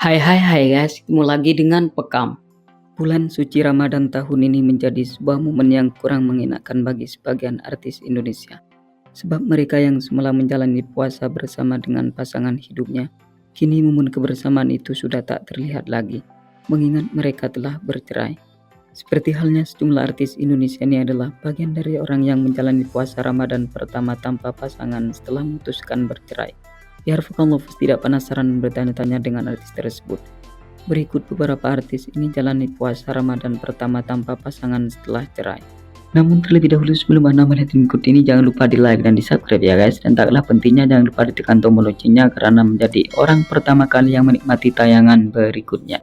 Hai guys, ketemu lagi dengan Pekam. Bulan suci Ramadan tahun ini menjadi sebuah momen yang kurang mengenakan bagi sebagian artis Indonesia. Sebab mereka yang semula menjalani puasa bersama dengan pasangan hidupnya, kini momen kebersamaan itu sudah tak terlihat lagi, mengingat mereka telah bercerai. Seperti halnya sejumlah artis Indonesia ini adalah bagian dari orang yang menjalani puasa Ramadan pertama tanpa pasangan setelah memutuskan bercerai. Biar Vokal Lovers tidak penasaran bertanya-tanya dengan artis tersebut. Berikut beberapa artis ini jalani puasa Ramadan pertama tanpa pasangan setelah cerai. Namun terlebih dahulu sebelum Anda melihat berikut ini, jangan lupa di like dan di subscribe ya guys. Dan tak kalah pentingnya jangan lupa ditekan tombol loncengnya karena menjadi orang pertama kali yang menikmati tayangan berikutnya.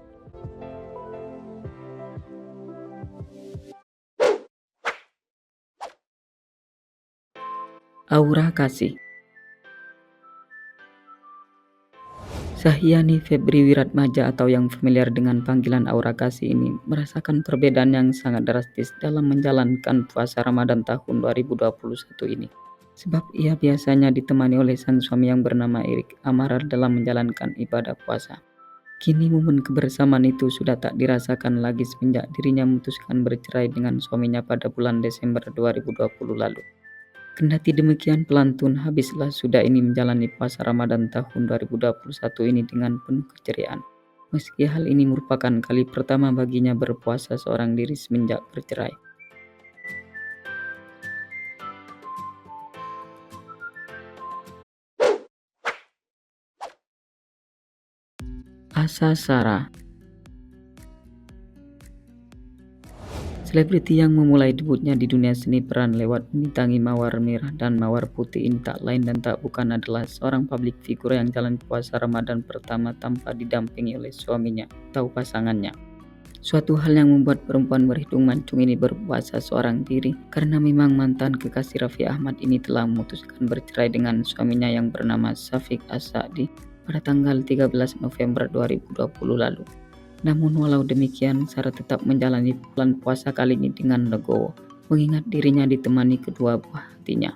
Aura Kasih. Sahyani Febri Wiratmaja atau yang familiar dengan panggilan Aura Kasih ini merasakan perbedaan yang sangat drastis dalam menjalankan puasa Ramadan tahun 2021 ini. Sebab ia biasanya ditemani oleh sang suami yang bernama Erik Amaral dalam menjalankan ibadah puasa. Kini momen kebersamaan itu sudah tak dirasakan lagi semenjak dirinya memutuskan bercerai dengan suaminya pada bulan Desember 2020 lalu. Kendati demikian, pelantun habislah sudah ini menjalani puasa Ramadan tahun 2021 ini dengan penuh keceriaan. Meski hal ini merupakan kali pertama baginya berpuasa seorang diri semenjak bercerai. Asa Sarah. Selebriti yang memulai debutnya di dunia seni peran lewat membintangi Mawar Merah dan Mawar Putih ini tak lain dan tak bukan adalah seorang publik figur yang jalan puasa Ramadan pertama tanpa didampingi oleh suaminya atau pasangannya. Suatu hal yang membuat perempuan berhidung mancung ini berpuasa seorang diri karena memang mantan kekasih Raffi Ahmad ini telah memutuskan bercerai dengan suaminya yang bernama Syafiq As-Sa'di pada tanggal 13 November 2020 lalu. Namun walau demikian, Sarah tetap menjalani bulan puasa kali ini dengan legowo, mengingat dirinya ditemani kedua buah hatinya.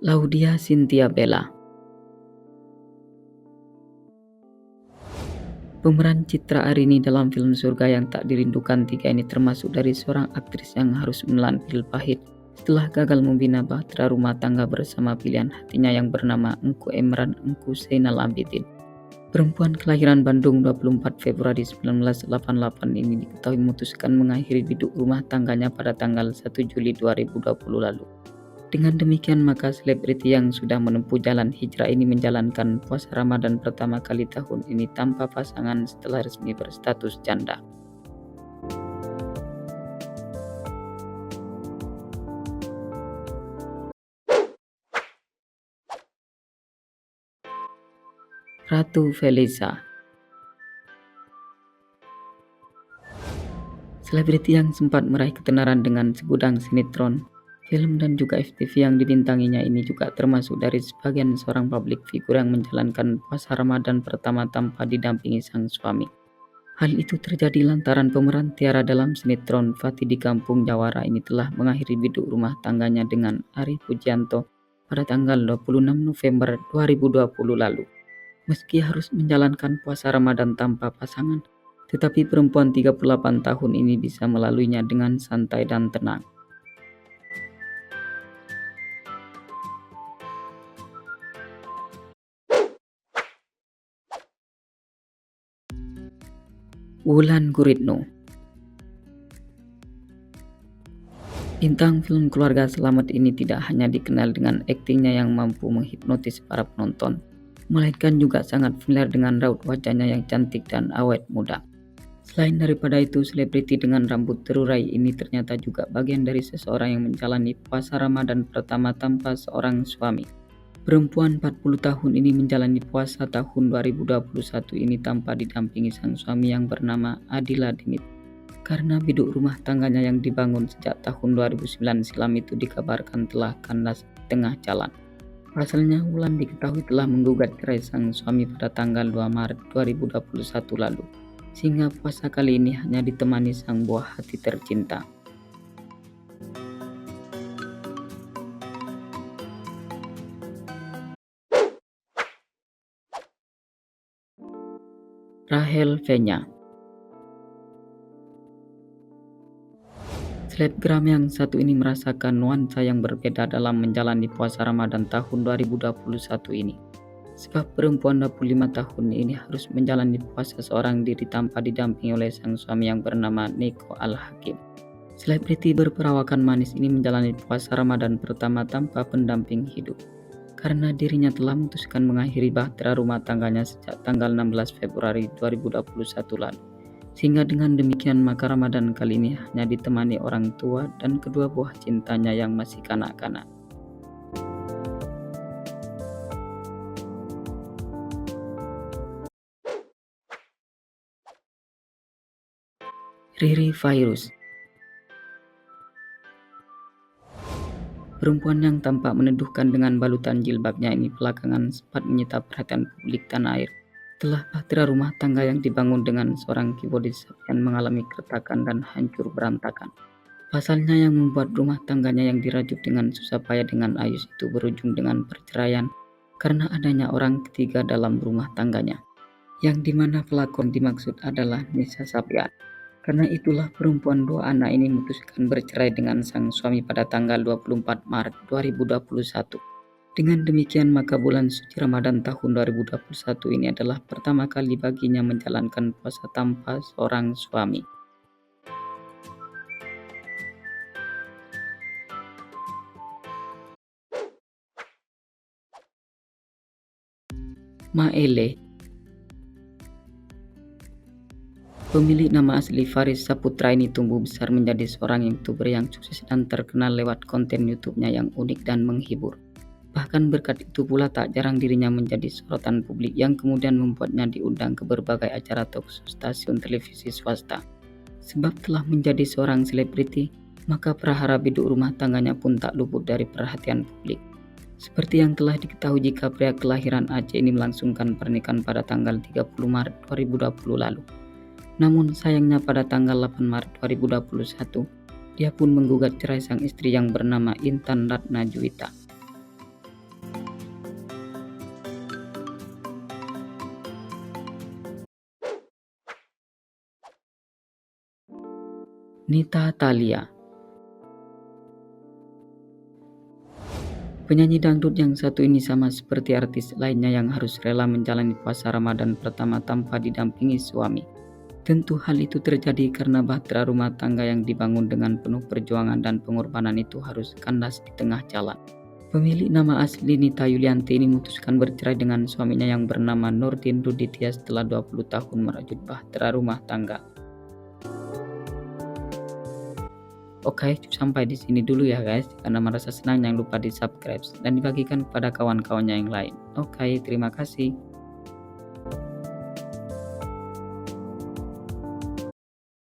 Laudia Cynthia Bella. Pemeran Citra Arini dalam film Surga yang Tak Dirindukan 3 ini termasuk dari seorang aktris yang harus menelan pil pahit setelah gagal membina bahtera rumah tangga bersama pilihan hatinya yang bernama Engku Emran Engku Zainal Abidin. Perempuan kelahiran Bandung 24 Februari 1988 ini diketahui memutuskan mengakhiri hidup rumah tangganya pada tanggal 1 Juli 2020 lalu. Dengan demikian maka selebriti yang sudah menempuh jalan hijrah ini menjalankan puasa Ramadan pertama kali tahun ini tanpa pasangan setelah resmi berstatus janda. Ratu Feliza. Selebriti yang sempat meraih ketenaran dengan segudang sinetron, film dan juga FTV yang dibintanginya ini juga termasuk dari sebagian seorang publik figur yang menjalankan puasa Ramadan pertama tanpa didampingi sang suami. Hal itu terjadi lantaran pemeran Tiara dalam sinetron Fatih di Kampung Jawara ini telah mengakhiri biduk rumah tangganya dengan Ari Pujianto pada tanggal 26 November 2020 lalu. Meski harus menjalankan puasa Ramadan tanpa pasangan, tetapi perempuan 38 tahun ini bisa melaluinya dengan santai dan tenang. Wulan Guritno. Bintang film Keluarga Selamat ini tidak hanya dikenal dengan aktingnya yang mampu menghipnotis para penonton, melainkan juga sangat familiar dengan raut wajahnya yang cantik dan awet muda. Selain daripada itu, selebriti dengan rambut terurai ini ternyata juga bagian dari seseorang yang menjalani puasa Ramadan pertama tanpa seorang suami. Perempuan 40 tahun ini menjalani puasa tahun 2021 ini tanpa didampingi sang suami yang bernama Adila Demit. Karena biduk rumah tangganya yang dibangun sejak tahun 2009 silam itu dikabarkan telah kandas di tengah jalan. Pasalnya, Wulan diketahui telah menggugat cerai sang suami pada tanggal 2 Maret 2021 lalu, sehingga puasa kali ini hanya ditemani sang buah hati tercinta. Rahel Fenya. Selebgram yang satu ini merasakan nuansa yang berbeda dalam menjalani puasa Ramadan tahun 2021 ini. Sebab perempuan 25 tahun ini harus menjalani puasa seorang diri tanpa didampingi oleh sang suami yang bernama Niko Al-Hakim. Selebriti berperawakan manis ini menjalani puasa Ramadan pertama tanpa pendamping hidup. Karena dirinya telah memutuskan mengakhiri bahtera rumah tangganya sejak tanggal 16 Februari 2021 lalu. Sehingga dengan demikian maka Ramadan kali ini hanya ditemani orang tua dan kedua buah cintanya yang masih kanak-kanak. Riri Virus. Perempuan yang tampak meneduhkan dengan balutan jilbabnya ini belakangan sempat menyita perhatian publik tanah air. Setelah bahtera rumah tangga yang dibangun dengan seorang keyboardis yang mengalami keretakan dan hancur berantakan. Pasalnya yang membuat rumah tangganya yang dirajut dengan susah payah dengan Ayus itu berujung dengan perceraian karena adanya orang ketiga dalam rumah tangganya, yang dimana pelakon dimaksud adalah Nisa Sabian. Karena itulah perempuan dua anak ini memutuskan bercerai dengan sang suami pada tanggal 24 Maret 2021. Dengan demikian maka bulan suci Ramadan tahun 2021 ini adalah pertama kali baginya menjalankan puasa tanpa seorang suami. Maele. Pemilik nama asli Faris Saputra ini tumbuh besar menjadi seorang YouTuber yang sukses dan terkenal lewat konten YouTube-nya yang unik dan menghibur. Bahkan berkat itu pula tak jarang dirinya menjadi sorotan publik yang kemudian membuatnya diundang ke berbagai acara talkshow stasiun televisi swasta. Sebab telah menjadi seorang selebriti, maka prahara biduk rumah tangganya pun tak luput dari perhatian publik. Seperti yang telah diketahui jika pria kelahiran Aceh ini melangsungkan pernikahan pada tanggal 30 Maret 2020 lalu. Namun sayangnya pada tanggal 8 Maret 2021, dia pun menggugat cerai sang istri yang bernama Intan Ratna Juwita. Nita Thalia. Penyanyi dangdut yang satu ini sama seperti artis lainnya yang harus rela menjalani puasa Ramadan pertama tanpa didampingi suami. Tentu hal itu terjadi karena bahtera rumah tangga yang dibangun dengan penuh perjuangan dan pengorbanan itu harus kandas di tengah jalan. Pemilik nama asli Nita Yulianti ini memutuskan bercerai dengan suaminya yang bernama Nurdin Ruditya setelah 20 tahun merajut bahtera rumah tangga. Oke, sampai di sini dulu ya guys. Karena merasa senang jangan lupa di subscribe dan dibagikan kepada kawan-kawannya yang lain. Oke, terima kasih.